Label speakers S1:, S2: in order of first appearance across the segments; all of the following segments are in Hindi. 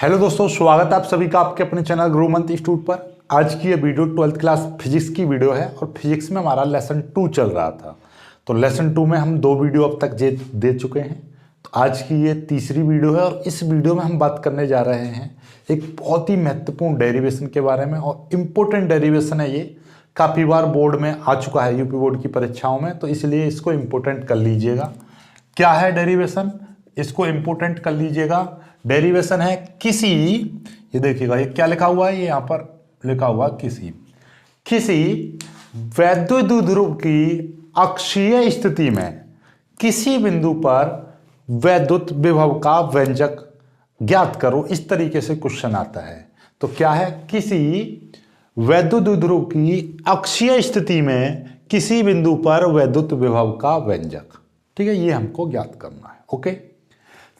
S1: हेलो दोस्तों, स्वागत है आप सभी का आपके अपने चैनल ग्रो मंथ इंस्टीट्यूट पर। आज की ये वीडियो 12th क्लास फिजिक्स की वीडियो है और फिजिक्स में हमारा लेसन 2 चल रहा था। तो लेसन 2 में हम 2 वीडियो अब तक दे चुके हैं। तो आज की ये तीसरी वीडियो है और इस वीडियो में हम बात करने जा रहे हैं एक बहुत ही महत्वपूर्ण डेरिवेशन के बारे में। और इम्पोर्टेंट डेरिवेशन है ये, काफ़ी बार बोर्ड में आ चुका है, यूपी बोर्ड की परीक्षाओं में, तो इसलिए इसको इम्पोर्टेंट कर लीजिएगा। क्या है डेरिवेशन, इसको इम्पोर्टेंट कर लीजिएगा। डेरिवेशन है किसी, ये देखिएगा ये क्या लिखा हुआ है, ये यहां पर लिखा हुआ किसी वैद्युत ध्रुव की अक्षीय स्थिति में किसी बिंदु पर वैद्युत विभव का व्यंजक ज्ञात करो। इस तरीके से क्वेश्चन आता है। तो क्या है, किसी वैद्युत ध्रुव की अक्षीय स्थिति में किसी बिंदु पर वैद्युत विभव का व्यंजक, ठीक है, ये हमको ज्ञात करना है। ओके,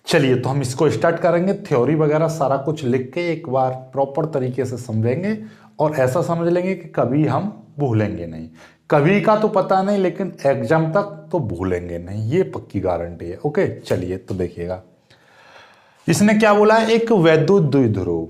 S1: चलिए तो हम इसको स्टार्ट करेंगे। थ्योरी वगैरह सारा कुछ लिख के एक बार प्रॉपर तरीके से समझेंगे और ऐसा समझ लेंगे कि कभी हम भूलेंगे नहीं। कभी का तो पता नहीं, लेकिन एग्जाम तक तो भूलेंगे नहीं, ये पक्की गारंटी है। ओके, चलिए तो देखिएगा इसने क्या बोला है, एक वैद्युत द्विध्रुव,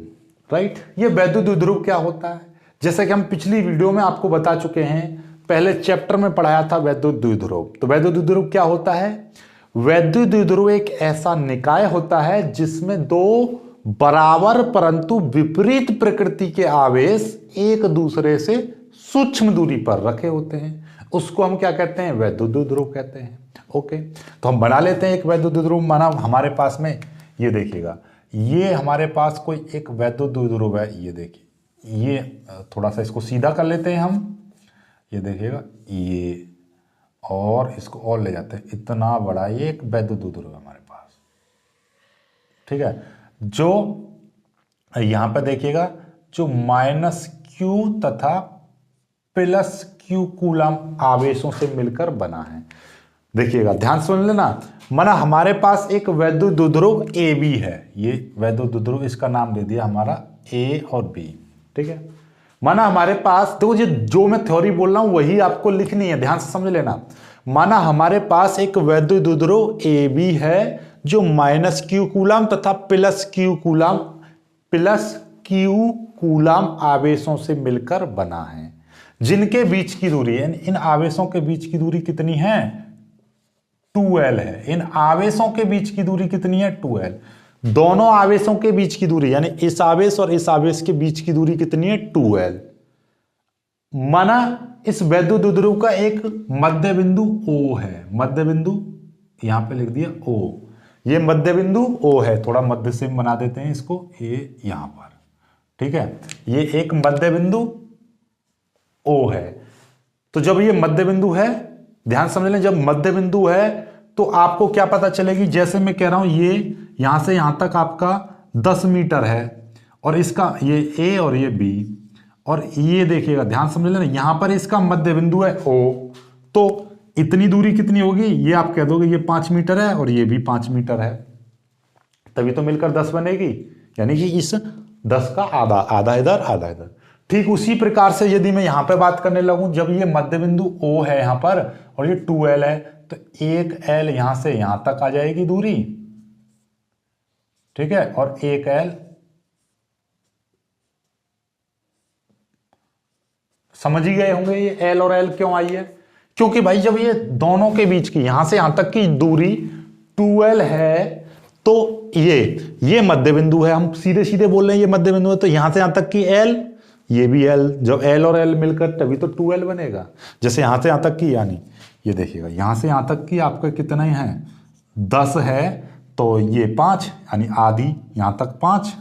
S1: राइट। ये वैद्युत द्विध्रुव क्या होता है, जैसे कि हम पिछली वीडियो में आपको बता चुके हैं, पहले चैप्टर में पढ़ाया था वैद्युत द्विध्रुव। तो वैद्युत द्विध्रुव क्या होता है, वैद्युत द्विध्रुव एक ऐसा निकाय होता है जिसमें दो बराबर परंतु विपरीत प्रकृति के आवेश एक दूसरे से सूक्ष्म दूरी पर रखे होते हैं। उसको हम क्या कहते हैं, वैद्युत द्विध्रुव कहते हैं। ओके, तो हम बना लेते हैं एक वैद्युत द्विध्रुव। माना हमारे पास में, ये देखिएगा, ये हमारे पास कोई एक वैद्युत द्विध्रुव है। ये देखिए, ये थोड़ा सा इसको सीधा कर लेते हैं हम। ये देखिएगा, ये और इसको और ले जाते हैं, इतना बड़ा ये एक वैद्युत द्विध्रुव है हमारे पास, ठीक है। जो यहां पर देखिएगा, जो -q तथा +q कूलम आवेशों से मिलकर बना है। देखिएगा, ध्यान सुन लेना। माना हमारे पास एक वैद्युत द्विध्रुव AB है, ये वैद्युत द्विध्रुव, इसका नाम दे दिया हमारा A और B, ठीक है। माना हमारे पास, देखो जो मैं थ्योरी बोल रहा हूं वही आपको लिखनी है, ध्यान से समझ लेना। माना हमारे पास एक वैद्युत द्विध्रुव AB है जो -q कूलम तथा +q कूलम आवेशों से मिलकर बना है, जिनके बीच की दूरी, इन आवेशों के बीच की दूरी कितनी है, 2L है। इन आवेशों के बीच की दूरी कितनी है, 2L। दोनों आवेशों के बीच की दूरी, यानी इस आवेश और इस आवेश के बीच की दूरी कितनी है, 2L। माना इस वैद्युत द्विध्रुव का एक मध्य बिंदु O है, मध्य बिंदु यहां पे लिख दिया O, ये मध्य बिंदु O है। थोड़ा मध्य से बना देते हैं इसको, ये यहां पर, ठीक है। ये एक मध्य बिंदु O है। तो जब ये मध्य बिंदु है, ध्यान समझ लें, जब मध्य बिंदु है तो आपको क्या पता चलेगी, जैसे मैं कह रहा हूं, ये यहां से यहां तक आपका 10 मीटर है और इसका ये A और ये B, और ये देखिएगा, ध्यान समझ लेना, यहां पर इसका मध्य बिंदु है O, तो इतनी दूरी कितनी होगी, ये आप कह दोगे ये 5 मीटर है और ये भी 5 मीटर है, तभी तो मिलकर 10 बनेगी। यानी कि इस 10 का आधा, आधा इधर आधा इधर। ठीक उसी प्रकार से यदि मैं यहां पर बात करने लगूं, जब ये मध्य बिंदु O है यहां पर और ये 2L है, तो 1L यहां से यहां तक आ जाएगी दूरी, ठीक है, और 1L, समझ ही गए होंगे ये L और L क्यों आई है, क्योंकि भाई जब ये दोनों के बीच की, यहां से यहां तक की दूरी 2L है, तो ये मध्य बिंदु है, हम सीधे सीधे बोल रहे हैं ये मध्य बिंदु है, तो यहां से यहां तक की L, ये भी L, जब L और L मिलकर तभी तो 2L बनेगा। जैसे यहां से यहां तक की, यानी ये देखिएगा, यहां से यहां तक की आपका कितना ही है, 10 है, तो ये 5, यानी आधी, यहां तक 5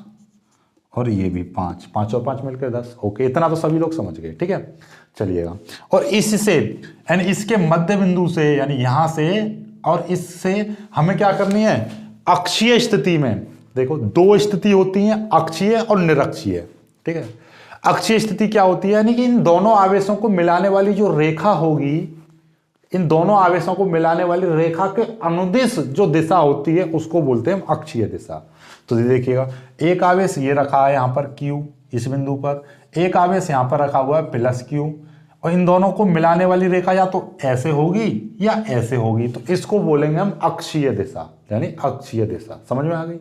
S1: और ये भी 5, 5 और 5 मिलकर 10। ओके, इतना तो सभी लोग समझ गए, ठीक है। चलिएगा, और इससे यानी इसके मध्य बिंदु से, यानी यहां से और इससे हमें क्या करनी है, अक्षीय स्थिति में, देखो 2 स्थिति होती हैं, अक्षीय और निरक्षीय, ठीक है। अक्षीय स्थिति क्या होती है, यानी कि इन दोनों आवेशों को मिलाने वाली जो रेखा होगी, इन दोनों आवेशों को मिलाने वाली रेखा के अनुदिश जो दिशा होती है उसको बोलते हैं अक्षीय दिशा। तो देखिएगा, एक आवेश ये रखा है यहां पर Q, इस बिंदु पर, एक आवेश यहां पर रखा हुआ है +Q, और इन दोनों को मिलाने वाली रेखा या तो ऐसे होगी या ऐसे होगी, तो इसको बोलेंगे हम अक्षीय दिशा, यानी अक्षीय दिशा। समझ में आ गई।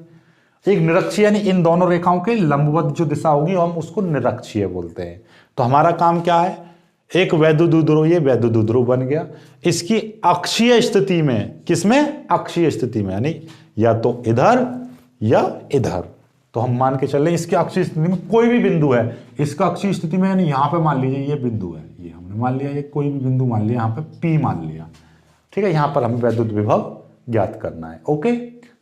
S1: एक निरक्षीय यानी इन दोनों रेखाओं के लंबवत जो दिशा होगी हम उसको निरक्षीय बोलते हैं। तो हमारा काम क्या है, एक वैद्युत द्विध्रुव, ये वैद्युत द्विध्रुव बन गया। इसकी अक्षीय स्थिति में, किसमें, अक्षीय स्थिति में, यानी या तो इधर या इधर। तो हम मान के चल रहे हैं इसकी अक्षीय स्थिति में कोई भी बिंदु है, इसका अक्षीय स्थिति में यानी यहां पे मान लीजिए ये बिंदु है, ये हमने मान लिया, ये कोई भी बिंदु मान लिया, यहां पे P मान लिया, ठीक है। यहां पर हमें वैद्युत विभव ज्ञात करना है, ओके।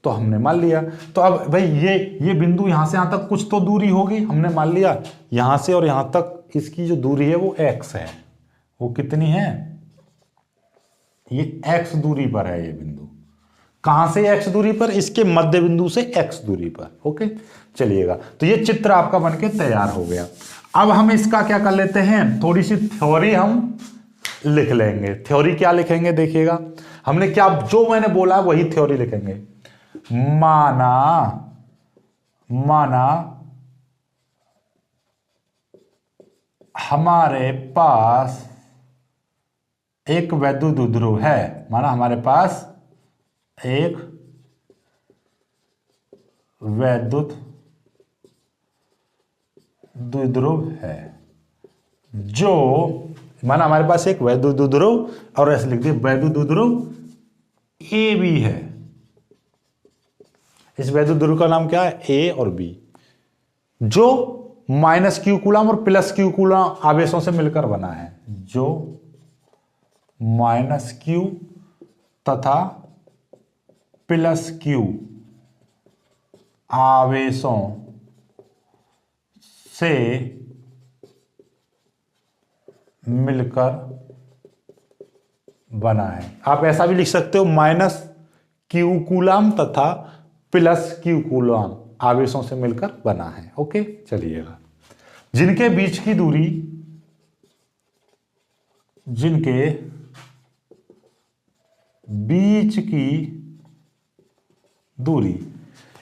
S1: तो हमने मान लिया। तो अब भाई ये बिंदु यहां से यहां तक कुछ तो दूरी होगी, हमने मान लिया यहां से और यहां तक इसकी जो दूरी है वो x है। वो कितनी है, ये x दूरी पर है ये बिंदु। कहां से x दूरी पर, इसके मध्य बिंदु से x दूरी पर, ओके। चलिएगा, तो ये चित्र आपका बनके तैयार हो गया। अब हम इसका क्या कर लेते हैं, थोड़ी सी थ्योरी हम लिख लेंगे। थ्योरी क्या लिखेंगे, देखिएगा हमने क्या, जो मैंने बोला वही थ्योरी लिखेंगे। माना हमारे पास एक वैद्युत द्विध्रुव है, माना हमारे पास एक वैद्युत द्विध्रुव है, जो माना हमारे पास एक वैद्युत द्विध्रुव, और ऐसे लिख दिए वैद्युत द्विध्रुव ए बी है। इस वैद्युत द्विध्रुव का नाम क्या है, ए और बी, जो माइनस क्यू कूलम और प्लस क्यू कूलम आवेशों से मिलकर बना है, जो माइनस क्यू तथा प्लस क्यू आवेशों से मिलकर बना है। आप ऐसा भी लिख सकते हो, माइनस क्यू कूलम तथा प्लस क्यू कूलम आवेशों से मिलकर बना है, ओके। चलिएगा, जिनके बीच की दूरी,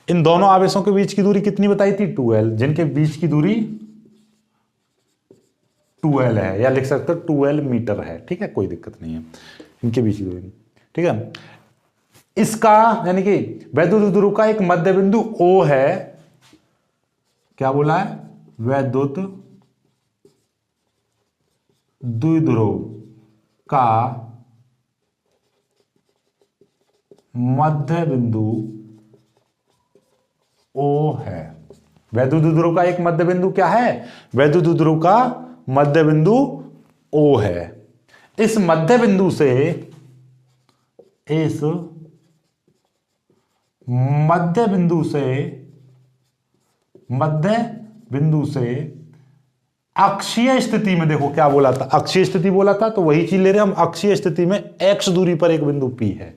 S1: इन दोनों आवेशों के बीच की दूरी कितनी बताई थी, 2l। जिनके बीच की दूरी 2l है, या लिख सकते हो 2l मीटर है, ठीक है, कोई दिक्कत नहीं है, इनके बीच की दूरी, ठीक है। इसका यानी कि वैद्युत द्विध्रुव का एक मध्य बिंदु O है, क्या बोला है, वैद्युत द्विध्रुव का मध्य बिंदु O है। वैद्युत द्विध्रुव का एक मध्य बिंदु क्या है, वैद्युत द्विध्रुव का मध्य बिंदु O है। इस मध्य बिंदु से अक्षीय स्थिति में, देखो क्या बोला था, अक्षीय स्थिति बोला था, तो वही चीज ले रहे हैं हम। अक्षीय स्थिति में x दूरी पर एक बिंदु P है।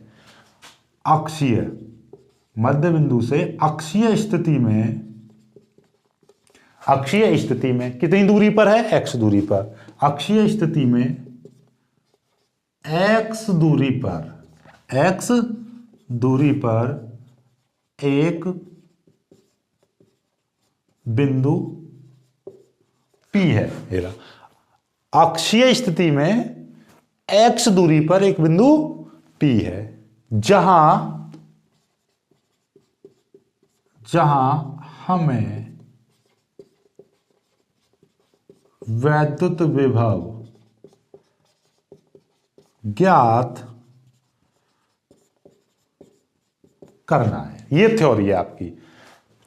S1: अक्षीय मध्य बिंदु से अक्षीय स्थिति में कितनी दूरी पर है, x दूरी पर। अक्षीय स्थिति में x दूरी पर एक बिंदु P है। अक्षीय स्थिति में x दूरी पर एक बिंदु P है, जहां हमें वैद्युत विभव ज्ञात करना है। ये थ्योरी है आपकी,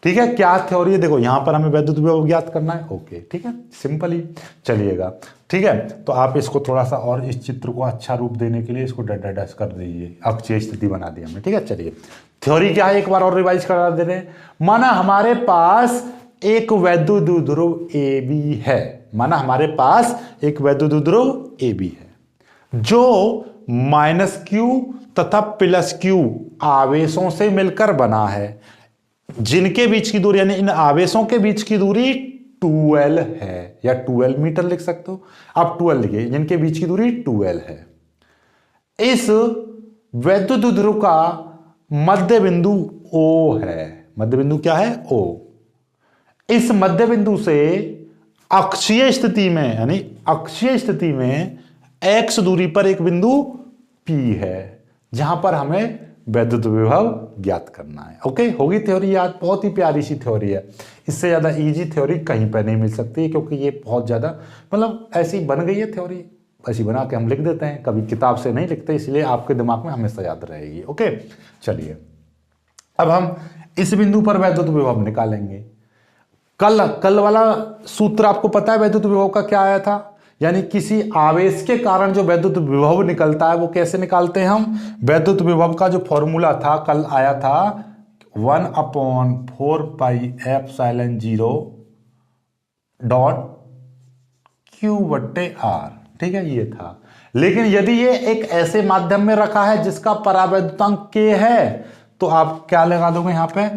S1: ठीक है। क्या थ्योरी है, देखो यहां पर हमें वैद्युत विभव ज्ञात करना है, ओके, ठीक है, सिंपल ही। चलिएगा, ठीक है। तो आप इसको थोड़ा सा और इस चित्र को अच्छा रूप देने के लिए इसको डैश कर दीजिए, अक्षीय स्थिति बना दी हमने, ठीक है। चलिए, थ्योरी क्या है, एक बार और रिवाइज करा दे रहे हैं। माना हमारे पास एक वैद्युत द्विध्रुव ए बी है, माना हमारे पास एक वैद्युत द्विध्रुव ए बी है, जो माइनस क्यू तथा प्लस क्यू आवेशों से मिलकर बना है, जिनके बीच की दूरी, यानी इन आवेशों के बीच की दूरी 2l है, या 2l मीटर लिख सकते हो आप, 2l लिखिए, जिनके बीच की दूरी 2l है। इस वैद्युत द्विध्रुव का मध्य बिंदु O है। मध्य बिंदु क्या है, O। इस मध्य बिंदु से अक्षीय स्थिति में, यानी अक्षीय स्थिति में x दूरी पर एक बिंदु P है, जहां पर हमें वैद्युत विभव ज्ञात करना है। ओके, होगी थ्योरी याद, बहुत ही प्यारी सी थ्योरी है। इससे ज़्यादा इजी थ्योरी कहीं पर नहीं मिल सकती, क्योंकि ये बहुत ज़्यादा मतलब ऐसी बन गई है थ्योरी, ऐसी बना के हम लिख देते हैं, कभी किताब से नहीं लिखते, इसलिए आपके दिमाग में हमेशा याद रहेगी। ओके, चलिए अब हम इस बिंदु पर वैद्युत विभव निकालेंगे। कल वाला सूत्र आपको पता है वैद्युत विभव का क्या आया था, यानी किसी आवेश के कारण जो वैद्युत विभव निकलता है वो कैसे निकालते हैं हम। वैद्युत विभव का जो फॉर्मूला था कल आया था 1/4πε0 डॉट Q/R, ठीक है, ये था। लेकिन यदि ये एक ऐसे माध्यम में रखा है जिसका परावैद्युतांक K है, तो आप क्या लगा दोगे यहाँ पे,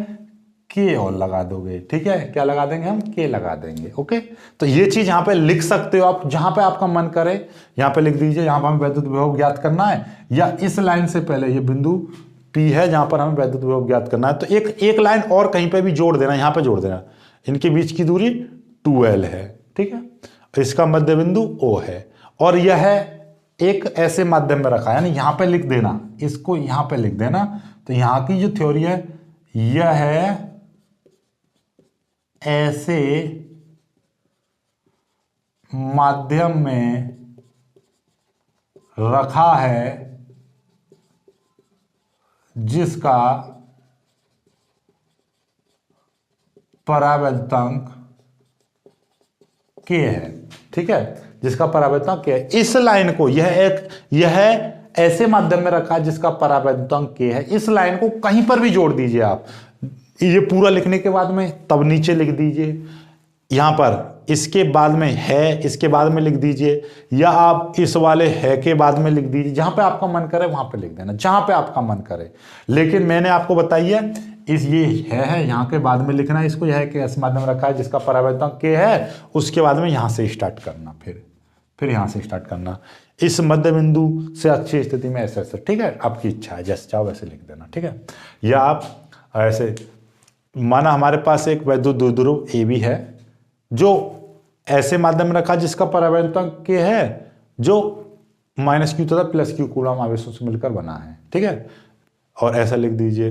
S1: K और लगा दोगे, ठीक है। क्या लगा देंगे हम, K लगा देंगे। ओके, तो ये चीज यहाँ पे लिख सकते हो आप, जहां पे आपका मन करे यहाँ पे लिख दीजिए, यहाँ पर हमें वैद्युत विभव ज्ञात करना है, या इस लाइन से पहले ये बिंदु P है जहां पर हमें वैद्युत विभव ज्ञात करना है, तो एक लाइन और कहीं पे भी जोड़ देना, यहाँ पे जोड़ देना, इनके बीच की दूरी 2L है, ठीक है। इसका मध्य बिंदु O है, और यह एक ऐसे माध्यम में रखा है, यानी यहाँ पे लिख देना, इसको यहाँ पे लिख देना। तो यहाँ की जो थ्योरी है यह है ऐसे माध्यम में रखा है जिसका परावैद्युतांक K है, ठीक है, जिसका परावैद्युतांक K है। इस लाइन को यह ऐसे माध्यम में रखा है जिसका परावैद्युतांक K है। इस लाइन को कहीं पर भी जोड़ दीजिए आप, ये पूरा लिखने के बाद में तब नीचे लिख दीजिए, यहां पर इसके बाद में है, इसके बाद में लिख दीजिए, या आप इस वाले है के बाद में लिख दीजिए, जहां पे आपका मन करे वहां पे लिख देना, जहां पे आपका मन करे। लेकिन मैंने आपको बताई है इस ये है यहाँ के बाद में लिखना है इसको, यह है कि ऐसे माध्यम रखा है जिसका परावैद्युतांक K है, उसके बाद में यहां से स्टार्ट करना, फिर यहां से स्टार्ट करना, इस मध्य बिंदु से अच्छी स्थिति में ऐसे ऐसे, ठीक है। आपकी इच्छा है, जैसे चाहो वैसे लिख देना, ठीक है। या आप ऐसे माना हमारे पास एक वैद्युत द्विध्रुव AB है जो ऐसे माध्यम में रखा जिसका परावैद्युतांक K है, जो -Q तथा +Q कूलम आवेशों से मिलकर बना है, ठीक है। और ऐसा लिख दीजिए,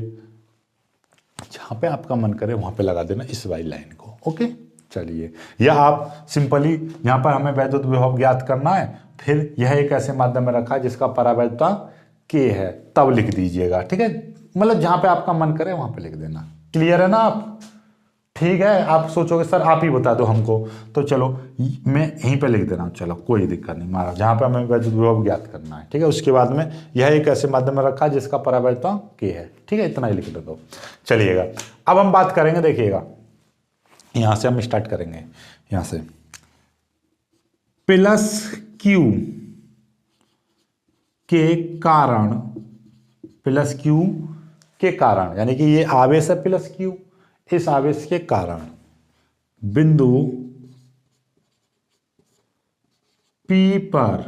S1: जहां पे आपका मन करे वहां पे लगा देना इस वाली लाइन को। ओके, चलिए, या आप सिंपली यहां पर हमें वैद्युत विभव ज्ञात करना है, फिर यह एक ऐसे माध्यम में रखा है जिसका परावैद्युतांक K है, तब लिख दीजिएगा, ठीक है। मतलब जहां पे आपका मन करे वहां पे लिख देना। क्लियर है ना आप, ठीक है। आप सोचोगे सर आप ही बता दो हमको, तो चलो मैं यहीं पे लिख दे रहा हूँ, चलो कोई दिक्कत नहीं, मारा जहां पे हमें वैद्युत विभव ज्ञात करना है, ठीक है। उसके बाद में यह एक ऐसे माध्यम में रखा है जिसका परावैद्युतांक K है, ठीक है, इतना ही लिख दो। चलिएगा, अब हम बात करेंगे, देखिएगा यहां से हम स्टार्ट करेंगे, यहां से +Q के कारण, +Q के कारण, यानी कि ये आवेश है +Q, इस आवेश के कारण बिंदु P पर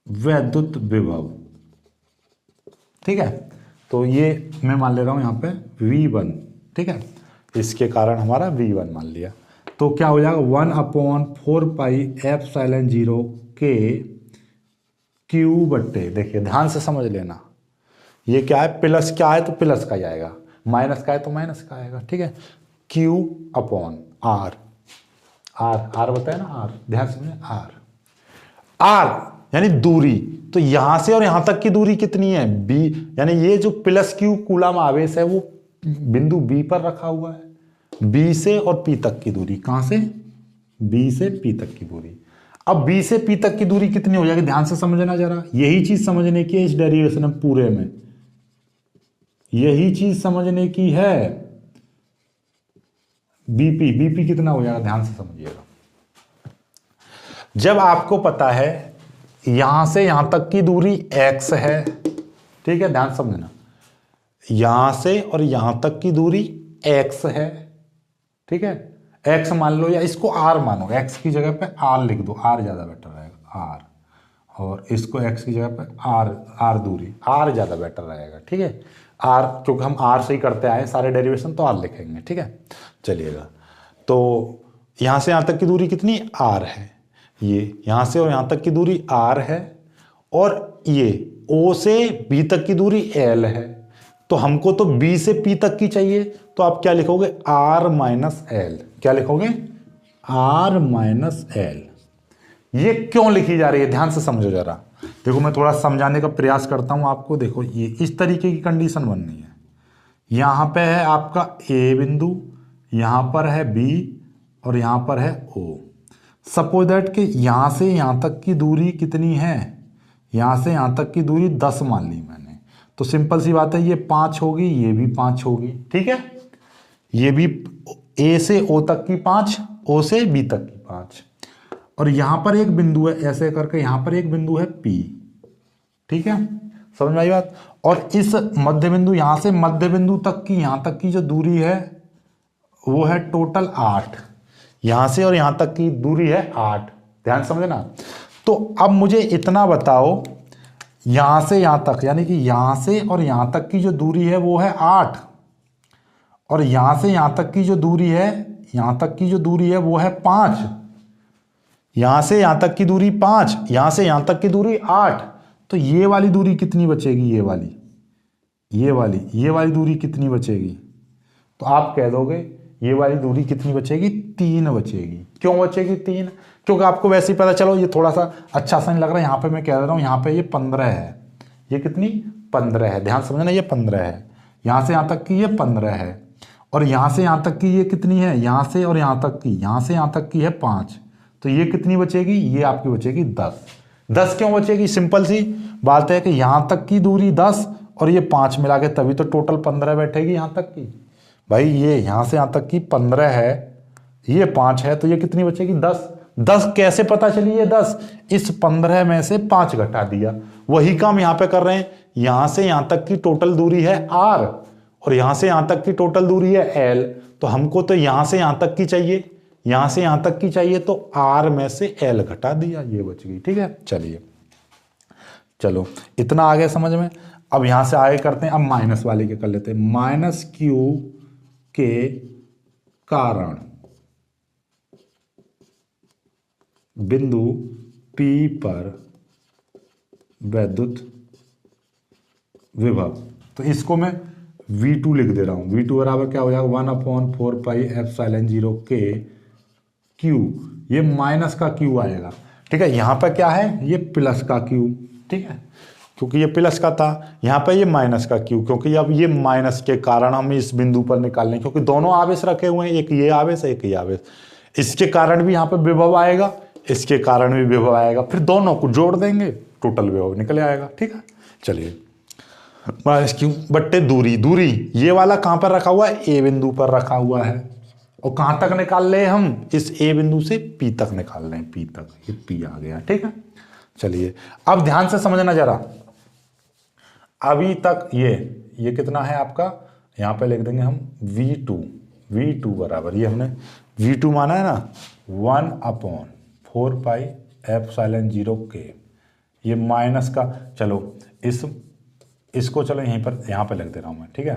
S1: वैद्युत विभव, ठीक है। तो ये मैं मान ले रहा हूं यहां पे V1, ठीक है, इसके कारण हमारा V1 मान लिया, तो क्या हो जाएगा 1/4πε0 के Q/, देखिए ध्यान से समझ लेना, ये क्या है, प्लस क्या है तो प्लस का जाएगा, माइनस का है तो माइनस का आएगा, ठीक है। Q/R, आर बताया ना, आर, ध्यान से आर यानी दूरी, तो यहां से और यहां तक की दूरी कितनी है, B, यानी ये जो +Q कूलम आवेश है वो बिंदु B पर रखा हुआ है, B से और P तक की दूरी, कहां से, B से P तक की दूरी। अब B से P तक की दूरी कितनी हो जाएगी, ध्यान से समझना जरा, यही चीज समझने की है इस डेरिवेशन में, पूरे में यही चीज समझने की है। BP कितना हो जाएगा, ध्यान से समझिएगा। जब आपको पता है यहां से यहां तक की दूरी x है, ठीक है, ध्यान समझना, यहां से और यहां तक की दूरी x है, ठीक है, x मान लो, या इसको r मानो, x की जगह पे r लिख दो, r ज्यादा बेटर रहेगा, r, और इसको x की जगह पे r दूरी, r ज्यादा बेटर रहेगा, ठीक है। r क्योंकि हम r से ही करते आए सारे डेरिवेशन, तो r लिखेंगे, ठीक है। चलिएगा, तो यहां से यहां तक की दूरी कितनी, r है, ये यहां से और यहां तक की दूरी r है, और ये O से B तक की दूरी L है, तो हमको तो B से P तक की चाहिए, तो आप क्या लिखोगे R माइनस एल। क्या लिखोगे R माइनस एल। ये क्यों लिखी जा रही है ध्यान से समझो जरा। देखो मैं थोड़ा समझाने का प्रयास करता हूं आपको। देखो ये इस तरीके की कंडीशन बननी है। यहां पे है आपका A बिंदु, यहां पर है B और यहां पर है O। सपोज दैट कि यहां से यहां तक की दूरी कितनी है, यहां से यहां तक की दूरी 10 मान ली मैंने, तो सिंपल सी बात है ये 5 होगी, ये भी 5 होगी, ठीक है। ये भी A से O तक की 5, O से B तक की 5, और यहां पर एक बिंदु है ऐसे करके, यहां पर एक बिंदु है P, ठीक है, समझ में आई बात। और इस मध्य बिंदु यहां से मध्य बिंदु तक की, यहां तक की जो दूरी है वो है टोटल 8, यहां से और यहां तक की दूरी है 8, ध्यान समझना। तो अब मुझे इतना बताओ, यहां से यहां तक यानी कि यहां से और यहां तक की जो दूरी है वो है 8, और यहां से यहां तक की जो दूरी है, यहां तक की जो दूरी है वो है 5, यहां से यहां तक की दूरी 5, यहां से यहां तक की दूरी 8, तो ये वाली दूरी कितनी बचेगी, ये वाली दूरी कितनी बचेगी, तो आप कह दोगे ये वाली दूरी कितनी बचेगी, 3 बचेगी। क्यों बचेगी 3? क्योंकि आपको वैसे ही पता, चलो ये थोड़ा सा अच्छा सा नहीं लग रहा है, यहाँ पे मैं कह रहा हूँ यहाँ पे ये 15 है, ये कितनी 15 है, ध्यान समझना, ये 15 है, यहाँ से यहाँ तक की ये 15 है, और यहाँ से यहाँ तक की ये कितनी है, यहाँ से और यहाँ तक की, यहाँ से यहाँ तक की है 5, तो ये कितनी बचेगी, ये आपकी बचेगी 10। 10 क्यों बचेगी, सिंपल सी बात है कि यहाँ तक की दूरी 10 और ये 5 मिला के तभी तो टोटल 15 बैठेगी यहाँ तक की। भाई ये यहाँ से यहाँ तक की 15 है, ये 5 है, तो ये कितनी बचेगी 10। 10 कैसे पता चली ये 10, इस 15 में से 5 घटा दिया। वही काम यहाँ पे कर रहे हैं, यहाँ से यहाँ तक की टोटल दूरी है R और यहाँ से यहाँ तक की टोटल दूरी है L, तो हमको तो यहाँ से यहाँ तक की चाहिए, यहाँ से यहाँ तक की चाहिए, तो R में से L घटा दिया, ये बच गई, ठीक है। चलिए चलो इतना आ गया समझ में। अब यहाँ से आगे करते हैं, अब माइनस वाले के कर लेते हैं। माइनस Q के कारण बिंदु P पर वैद्युत विभव, तो इसको मैं V2 लिख दे रहा हूं। V2 बराबर क्या हो जाएगा, 1/4πε0 के Q, ये माइनस का Q आएगा, ठीक है। यहां पर क्या है, ये प्लस का Q, ठीक है, क्योंकि ये प्लस का था, यहाँ पे ये माइनस का Q, क्योंकि अब ये माइनस के कारण हम इस बिंदु पर निकालने, क्योंकि दोनों आवेश रखे हुए हैं, एक ये आवेश एक ये आवेश, इसके कारण भी यहाँ पे विभव आएगा, इसके कारण भी विभव आएगा, फिर दोनों को जोड़ देंगे, टोटल विभव निकल आएगा, ठीक है। चलिए माइनस Q बट्टे दूरी ये वाला कहाँ पर रखा हुआ है, A बिंदु पर रखा हुआ है, और कहाँ तक निकाल रहे हैं हम, इस A बिंदु से P तक निकाल रहे हैं, P तक, ये P आ गया, ठीक है। चलिए अब ध्यान से समझना जरा, अभी तक ये कितना है आपका, यहाँ पे लिख देंगे हम V2 बराबर, ये हमने V2 माना है ना, 1/4πε0 के, ये माइनस का, चलो इसको चलो यहाँ पे लिख दे रहा हूँ मैं, ठीक है।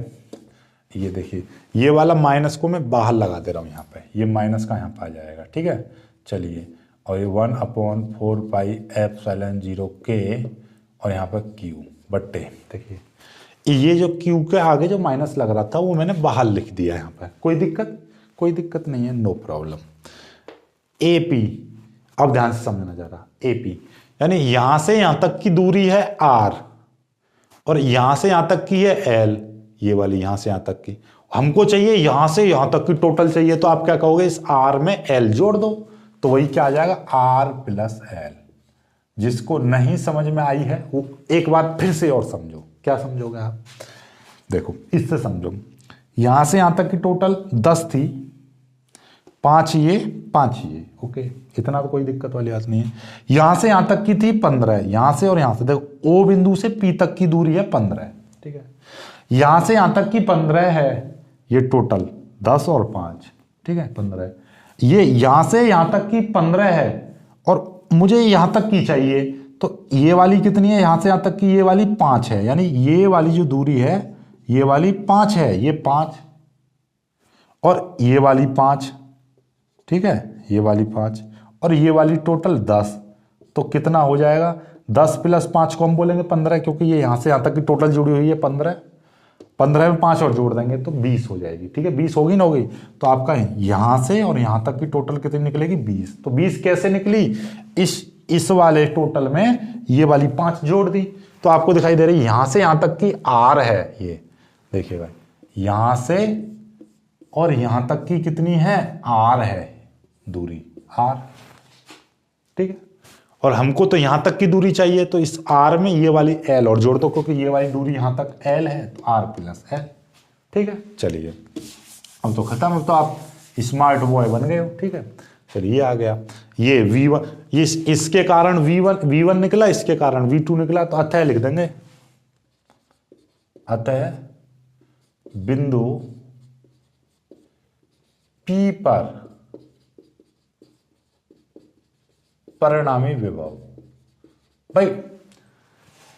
S1: ये देखिए ये वाला माइनस को मैं बाहर लगा दे रहा हूँ यहाँ पे, ये माइनस का यहाँ पे आ जाएगा, ठीक है। चलिए और ये 1/4πε0 के और यहाँ पर Q बट्टे, देखिए ये जो Q के आगे जो माइनस लग रहा था वो मैंने बाहर लिख दिया यहाँ पर, कोई दिक्कत नहीं है, नो प्रॉब्लम। AP, अब ध्यान से समझना जरा, AP यानी यहां से यहां तक की दूरी है R और यहां से यहां तक की है L, ये वाली यहां से यहां तक की, हमको चाहिए यहां से यहां तक की टोटल चाहिए, तो आप क्या कहोगे, इस R में L जोड़ दो, तो वही क्या आ जाएगा, R + L। जिसको नहीं समझ में आई है वो एक बार फिर से और समझो, क्या समझोगे आप, देखो इससे समझो, यहां से यहां तक की टोटल 10 थी, 5 ये 5 ये, ओके, इतना तो कोई दिक्कत वाली बात नहीं है। यहां से यहां तक की थी 15, यहां से और यहां से, देखो O बिंदु से P तक की दूरी है 15, ठीक है, यहां से यहां तक की 15 है, ये टोटल 10 और 5, ठीक है 15, ये यहां से यहां तक की 15 है और मुझे यहां तक की चाहिए, तो ये वाली कितनी है, यहां से यहां तक की ये वाली 5 है, यानी ये वाली जो दूरी है ये वाली 5 है, ये 5 और ये वाली 5, ठीक है, ये वाली 5 और ये वाली टोटल 10, तो कितना हो जाएगा, 10 प्लस 5 को हम बोलेंगे 15, क्योंकि ये यहाँ से यहाँ तक की टोटल जुड़ी हुई है 15। 15 में 5 और जोड़ देंगे तो 20 हो जाएगी। ठीक है, 20 होगी ना, होगी। तो आपका यहाँ से और यहाँ तक की टोटल कितनी निकलेगी? 20। तो 20 कैसे निकली? इस वाले टोटल में ये वाली 5 जोड़ दी, तो आपको दिखाई दे रही है यहाँ से यहाँ तक की R है। ये देखिएगा, यहाँ से और यहाँ तक की कितनी है? R है दूरी, R। ठीक है, और हमको तो यहां तक की दूरी चाहिए, तो इस R में ये वाली L और जोड़ दो, क्योंकि ये वाली दूरी यहां तक L है, तो R प्लस L। ठीक है, चलिए अब तो खत्म, अब तो आप स्मार्ट बॉय बन गए हो। ठीक है, चलिए आ गया ये V1, इसके कारण V1 निकला, इसके कारण V2 निकला, तो अतः लिख देंगे, अतः बिंदु P पर परिणामी विभव। भाई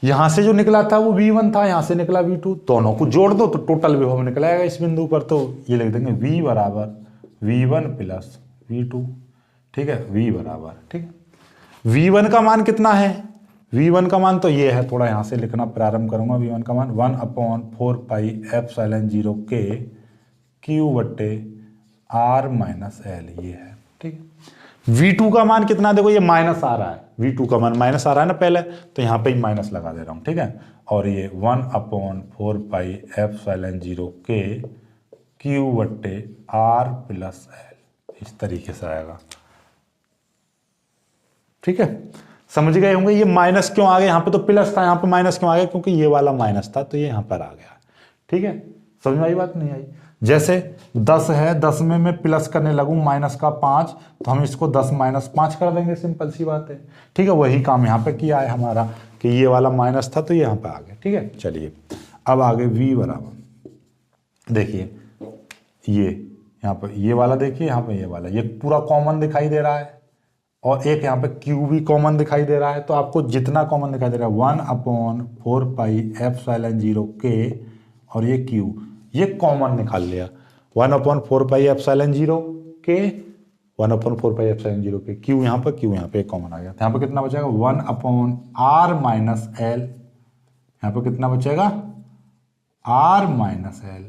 S1: यहां से जो निकला था वो V1 था, यहां से निकला V2, दोनों को जोड़ दो तो टोटल विभव निकलेगा इस बिंदु पर। तो ये लिख देंगे V बराबर V1 प्लस V2। ठीक है, V बराबर, ठीक है, V1 का मान कितना है? V1 का मान तो ये है, थोड़ा यहां से लिखना प्रारंभ करूंगा। V1 का मान 1/4 पाई एप्सिलॉन 0 K Q बट्टे R माइनस L, ये है। ठीक है, V2 का मान कितना? देखो ये माइनस आ रहा है, V2 का मान माइनस आ रहा है ना पहले, तो यहाँ पे ही माइनस लगा दे रहा हूँ। ठीक है, और ये 1/4 पाई एप्सिलॉन 0 K Q बट्टे R प्लस L, इस तरीके से आएगा। ठीक है, समझ गए होंगे ये माइनस क्यों आ गया? यहाँ पे तो प्लस था, यहाँ पे माइनस क्यों आ गया? क्योंकि ये वाला माइनस था, तो ये यहाँ पर आ गया। ठीक है, समझ में आई बात? नहीं आई? जैसे 10 है, 10 में मैं प्लस करने लगूं माइनस का 5, तो हम इसको 10 माइनस 5 कर देंगे, सिंपल सी बात है। ठीक है, वही काम यहाँ पे किया है हमारा, कि ये वाला माइनस था तो ये यहाँ पे आ गया। ठीक है, चलिए अब आगे V बराबर, देखिए ये यहाँ पे ये वाला, देखिए यहाँ पे ये वाला, ये पूरा कॉमन दिखाई दे रहा है, और एक यहाँ पे Q भी कॉमन दिखाई दे रहा है। तो आपको जितना कॉमन दिखाई दे रहा है 1/4 पाई एप्सिलॉन 0 K और ये Q, ये कॉमन निकाल लिया। 1/4 pi epsilon 0 K, 1/4 pi epsilon 0 K, Q यहाँ पे कॉमन आ गया। तो यहाँ पे कितना बचेगा? 1/R minus L। यहाँ पे कितना बचेगा? R माइनस L,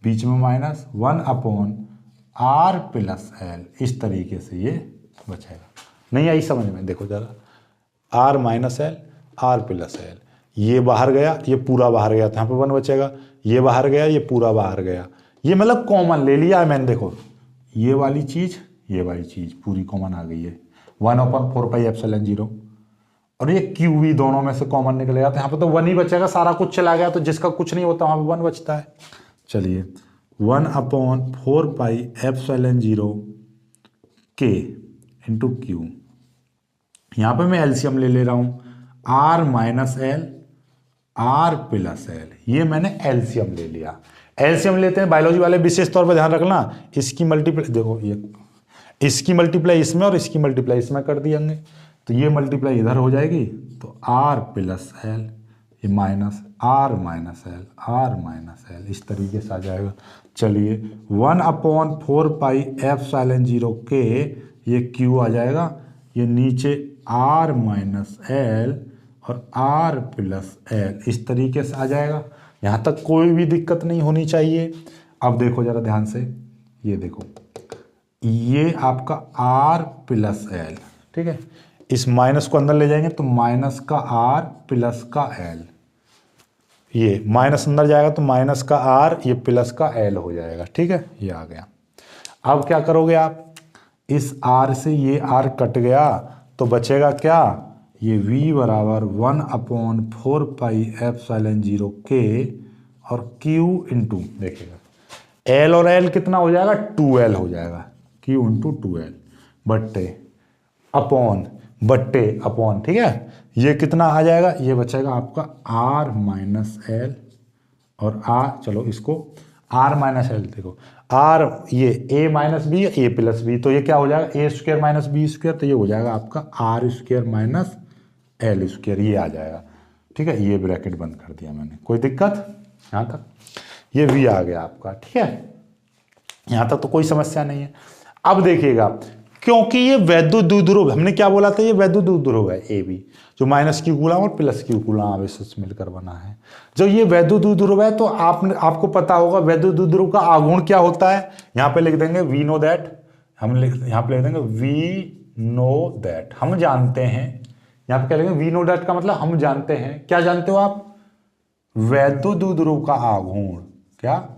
S1: बीच में माइनस 1/R प्लस L, इस तरीके से ये बचेगा। नहीं आई समझ में? देखो जरा, R minus L, R plus L, ये बाहर गया, ये पूरा बाहर गया, तो यहाँ पे 1 बचेगा, ये बाहर गया, ये पूरा बाहर गया, ये मतलब कॉमन ले लिया है मैंने। देखो ये वाली चीज पूरी कॉमन आ गई है, 1/4 पाई एप्सिलॉन 0, और ये Q भी दोनों में से कॉमन निकलेगा, तो यहाँ पे तो 1 ही बचेगा, सारा कुछ चला गया, तो जिसका कुछ नहीं होता वहां पे 1 बचता है। चलिए 1/4 pi epsilon 0 K into Q, यहाँ पे मैं एलसीएम ले रहा हूं, R minus L, R plus L, ये मैंने एलसीएम ले लिया। एलसीएम लेते हैं बायोलॉजी वाले, विशेष तौर पर ध्यान रखना, इसकी मल्टीप्लाई, देखो ये इसकी मल्टीप्लाई इसमें और इसकी मल्टीप्लाई इसमें कर दिएंगे, तो ये मल्टीप्लाई इधर हो जाएगी, तो R प्लस L, ये minus R minus L, R minus L, इस तरीके से आ जाएगा। चलिए 1/4 पाई एप्सिलॉन 0 K, ये Q आ जाएगा, ये नीचे R माइनस L और R प्लस L, इस तरीके से आ जाएगा। यहाँ तक कोई भी दिक्कत नहीं होनी चाहिए। अब देखो जरा ध्यान से, ये देखो, ये आपका R प्लस L, ठीक है, इस माइनस को अंदर ले जाएंगे तो माइनस का R प्लस का L, ये माइनस अंदर जाएगा तो माइनस का R, ये प्लस का L हो जाएगा। ठीक है, ये आ गया। अब क्या करोगे आप, इस R से ये R कट गया, तो बचेगा क्या? ये V बराबर 1/4 पाई एप्सिलॉन 0 K और Q इंटू, देखिएगा L और L कितना हो जाएगा? 2L हो जाएगा, Q इंटू 2L बट्टे अपॉन, ठीक है, ये कितना आ जाएगा? ये बचेगा आपका R माइनस L और R, चलो इसको R माइनस L, देखो R, ये A minus B, A plus B, तो ये क्या हो जाएगा? A square minus B square, तो ये हो जाएगा आपका R square minus L square, ये आ जाएगा। ठीक है, ये ब्रैकेट बंद कर दिया मैंने, कोई दिक्कत? यहाँ तक ये V आ गया आपका। ठीक है, यहाँ तक तो कोई समस्या नहीं है। अब देखिएगा क्योंकि ये वैद्युत द्विध्रुव, हमने क्या बोला था, ये वैद्युत द्विध्रुव है ए बी, जो माइनस क्यू कूलम और प्लस क्यू कूलम आवेशों से मिलकर बना है। जो ये वैद्युत द्विध्रुव है तो आपको पता होगा वैद्युत द्विध्रुव का आघूर्ण क्या होता है। यहाँ पे लिख देंगे वी नो दैट, यहाँ पे लिख देंगे वी नो दैट, हम जानते हैं। यहाँ पे क्या लिखेंगे, वी नो दैट का मतलब हम जानते हैं। क्या जानते हो आप? वैद्युत द्विध्रुव का आघूर्ण। क्या?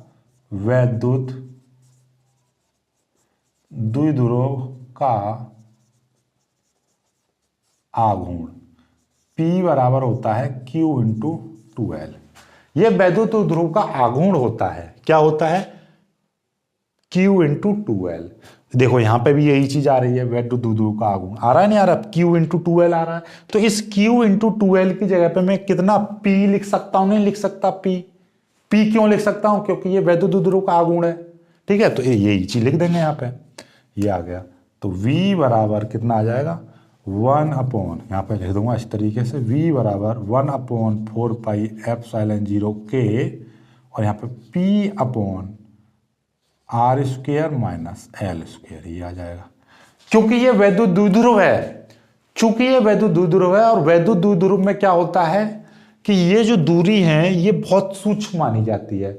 S1: वैद्युत द्विध्रुव का आघूर्ण P बराबर होता है Q इंटू 2L। ये वैद्युत द्विध्रुव का आघूर्ण होता है। क्या होता है? Q into 2L। देखो यहां पे भी यही चीज आ रही है, वैद्युत द्विध्रुव का आघूर्ण आ रहा है, नहीं आ रहा? Q इंटू 2L आ रहा है। तो इस Q इंटू 2L की जगह पे मैं कितना P लिख सकता हूं? नहीं लिख सकता P। P क्यों लिख सकता हूं? क्योंकि ये वैद्युत द्विध्रुव का आघूर्ण है। ठीक है, तो यही चीज लिख देंगे यहाँ पे, ये आ गया। तो V बराबर कितना आ जाएगा? 1 अपॉन, यहाँ पे लिख दूंगा इस तरीके से, V बराबर 1 अपॉन 4 पाई एप्सिलॉन 0 K, और यहाँ पे P upon R square minus L square, ये आ जाएगा। क्योंकि ये वैद्युत द्विध्रुव है, चूंकि ये वैद्युत द्विध्रुव है, और वैद्युत द्विध्रुव में क्या होता है कि ये जो दूरी है ये बहुत सूक्ष्म मानी जाती है।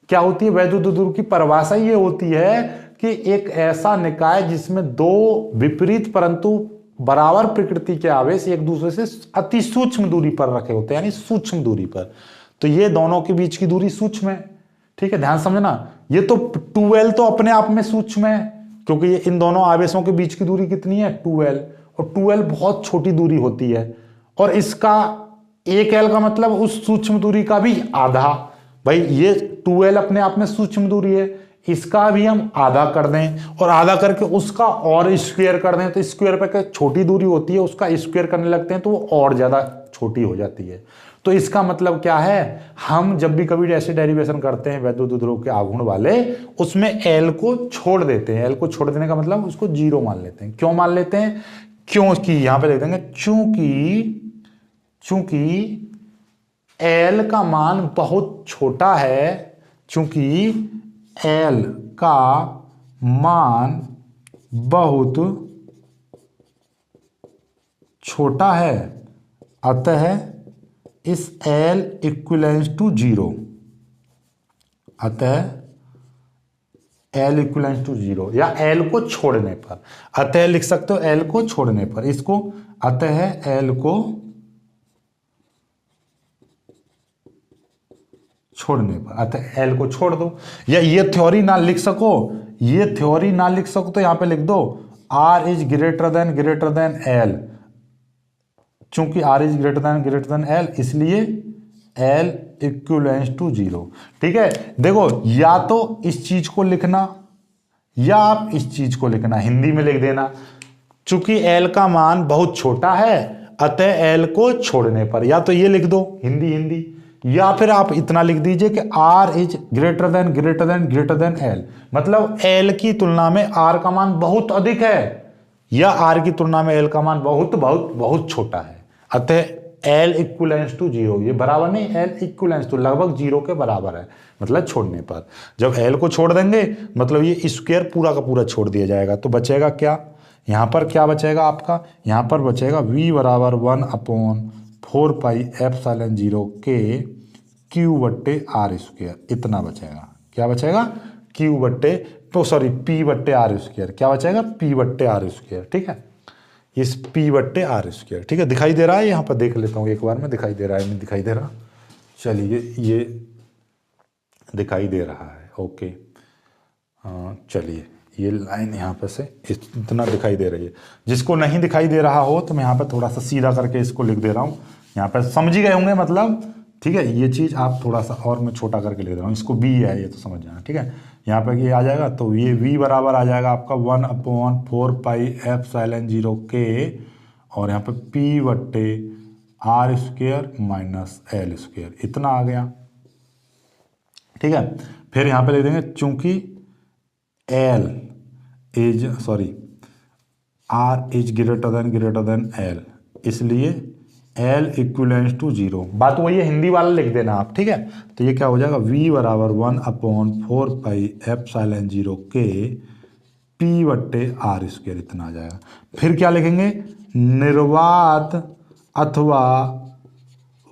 S1: क्या होती है? वैद्युत द्विध्रुव की परिभाषा ये होती है कि एक ऐसा निकाय जिसमें दो विपरीत परंतु बराबर प्रकृति के आवेश एक दूसरे से अति सूक्ष्म दूरी पर रखे होते हैं, यानी सूक्ष्म दूरी पर। तो ये दोनों के बीच की दूरी सूक्ष्म है। ठीक है, ध्यान समझना। ये तो 2L तो अपने आप में सूक्ष्म है, क्योंकि ये इन दोनों आवेशों के बीच की दूरी कितनी है? 2L, और 2L बहुत छोटी दूरी होती है, और इसका 1L का मतलब उस सूक्ष्म दूरी का भी आधा। भाई ये 2L अपने आप में सूक्ष्म दूरी है, इसका भी हम आधा कर दें और आधा करके उसका और स्क्वायर कर दें, तो स्क्वायर पे छोटी दूरी होती है, उसका स्क्वायर करने लगते हैं तो वो और ज्यादा छोटी हो जाती है। तो इसका मतलब क्या है, हम जब भी कभी ऐसे डेरिवेशन करते हैं वैद्युत द्विध्रुव के आघूर्ण वाले, उसमें एल को छोड़ देते हैं। एल को छोड़ देने का मतलब उसको जीरो मान लेते हैं। क्यों मान लेते हैं? क्योंकि यहां पे लिख देंगे चूंकि एल का मान बहुत छोटा है, चूंकि एल का मान बहुत छोटा है, अतः इस L इक्विवेलेंस टू 0, अतः L इक्विवेलेंस टू 0, या L को छोड़ने पर, अतः लिख सकते हो L को छोड़ने पर, इसको अतः L को छोड़ने पर, अतः L को छोड़ दो। या ये थ्योरी ना लिख सको, ये थ्योरी ना लिख सको तो यहां पे लिख दो R is greater than L। चूंकि R is greater than L, इसलिए L इक्विवेलेंस टू 0। ठीक है, देखो या तो इस चीज को लिखना या आप इस चीज को लिखना, हिंदी में लिख देना चूंकि L का मान बहुत छोटा है अतः L को छोड़ने पर, या तो ये लिख दो हिंदी, या फिर आप इतना लिख दीजिए कि R is greater than L, मतलब L की तुलना में R का मान बहुत अधिक है, या R की तुलना में L का मान बहुत छोटा है, अतः L इक्विवेलेंस टू 0। ये बराबर नहीं, L इक्विवेलेंस टू लगभग 0 के बराबर है, मतलब छोड़ने पर। जब L को छोड़ देंगे मतलब ये स्क्वायर पूरा का पूरा छोड़ दिया जाएगा, तो बचेगा क्या? यहाँ पर क्या बचेगा आपका? यहाँ पर बचेगा V बराबर 1 upon 4 pi epsilon 0 K Q बट्टे R स्क्वायर, इतना बचेगा। क्या बचेगा? Q बट्टे P बट्टे R स्क्वायर, क्या बचेगा? P बट्टे R स्क्वायर। ठीक है, इस P बट्टे R स्क्वायर। ठीक है, दिखाई दे रहा है? यहाँ पर देख लेता हूँ एक बार में, दिखाई दे रहा है नहीं दिखाई दे रहा? चलिए ये दिखाई दे रहा है, ओके। चलिए ये लाइन यहाँ पे से इतना दिखाई दे रही है। जिसको नहीं दिखाई दे रहा हो तो मैं यहाँ पे थोड़ा सा सीधा करके इसको लिख दे रहा हूँ, यहाँ पे समझ ही गए होंगे मतलब। ठीक है, ये चीज़ आप थोड़ा सा और मैं छोटा करके लिख दे रहा हूँ, इसको B है ये तो समझ जाना। ठीक है, यहाँ पे ये आ जाएगा, तो ये V बराबर आ जाएगा आपका 1 अपॉन 4 पाई एप्सिलॉन 0 K, और यहाँ पे P बट्टे R square minus L square, इतना आ गया। ठीक है, फिर यहाँ पे लिख देंगे चूंकि R is greater than L, इसलिए L इक्विवेलेंस टू 0। बात वही है, हिंदी वाला लिख देना आप। ठीक है, तो ये क्या हो जाएगा? V बराबर 1 upon 4 pi epsilon 0 K P/R², इतना आ जाएगा। फिर क्या लिखेंगे, निर्वात अथवा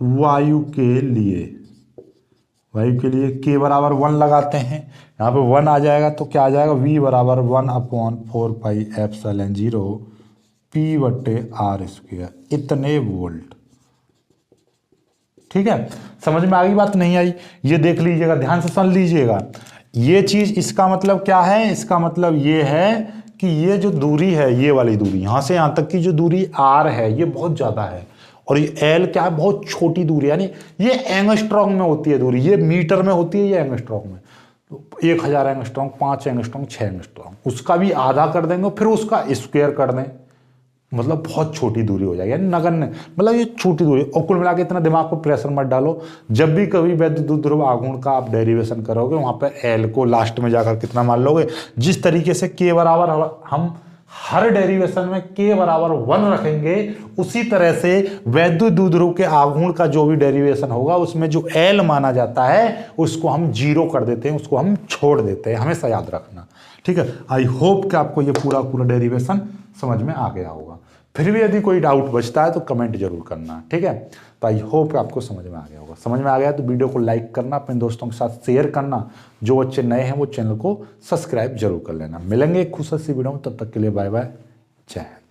S1: वायु के लिए, K बराबर 1 लगाते हैं, यहाँ पे 1 आ जाएगा तो क्या आ जाएगा, V बराबर 1/4πε0 P/R², इतने वोल्ट। ठीक है, समझ में आ गई बात, नहीं आई? ये देख लीजिएगा, ध्यान से सुन लीजिएगा। ये चीज, इसका मतलब क्या है, इसका मतलब ये है कि ये जो दूरी है, ये वाली दूरी यहां से यहां तक की जो दूरी R है, ये बहुत ज्यादा है, और ये L क्या है, बहुत छोटी दूरी, यानी ये एंगस्ट्रॉम में होती है दूरी, ये मीटर में होती है, ये एंगस्ट्रॉम में। तो 1000 एंगस्ट्रॉम, 5 एंगस्ट्रॉम, 6 एंगस्ट्रॉम, उसका भी आधा कर देंगे, फिर उसका स्क्वायर कर दें, मतलब बहुत छोटी दूरी हो जाएगी, यानी नगण्य, मतलब ये छोटी दूरी। और कुल मिला के इतना दिमाग पर प्रेशर मत डालो। जब भी कभी वैद्युत ध्रुव आघूर्ण का आप डेरिवेशन करोगे, वहां पर एल को लास्ट में जाकर कितना मान लोगे, जिस तरीके से के बराबर हम हर डेरिवेशन में के बराबर 1 रखेंगे, उसी तरह से वैद्युत ध्रुव के आघूर्ण का जो भी डेरिवेशन होगा, उसमें जो एल माना जाता है उसको हम 0 कर देते हैं, उसको हम छोड़ देते हैं, हमेशा याद रखना। ठीक है, आई होप कि आपको ये पूरा डेरिवेशन समझ में आ गया होगा। फिर भी यदि कोई डाउट बचता है तो कमेंट जरूर करना। ठीक है, तो आई होप आपको समझ में आ गया होगा। समझ में आ गया तो वीडियो को लाइक करना, अपने दोस्तों के साथ शेयर करना, जो बच्चे नए हैं वो चैनल को सब्सक्राइब जरूर कर लेना। मिलेंगे एक खुशहाल सी वीडियो में, तब तक के लिए बाय बाय, जय हिंद।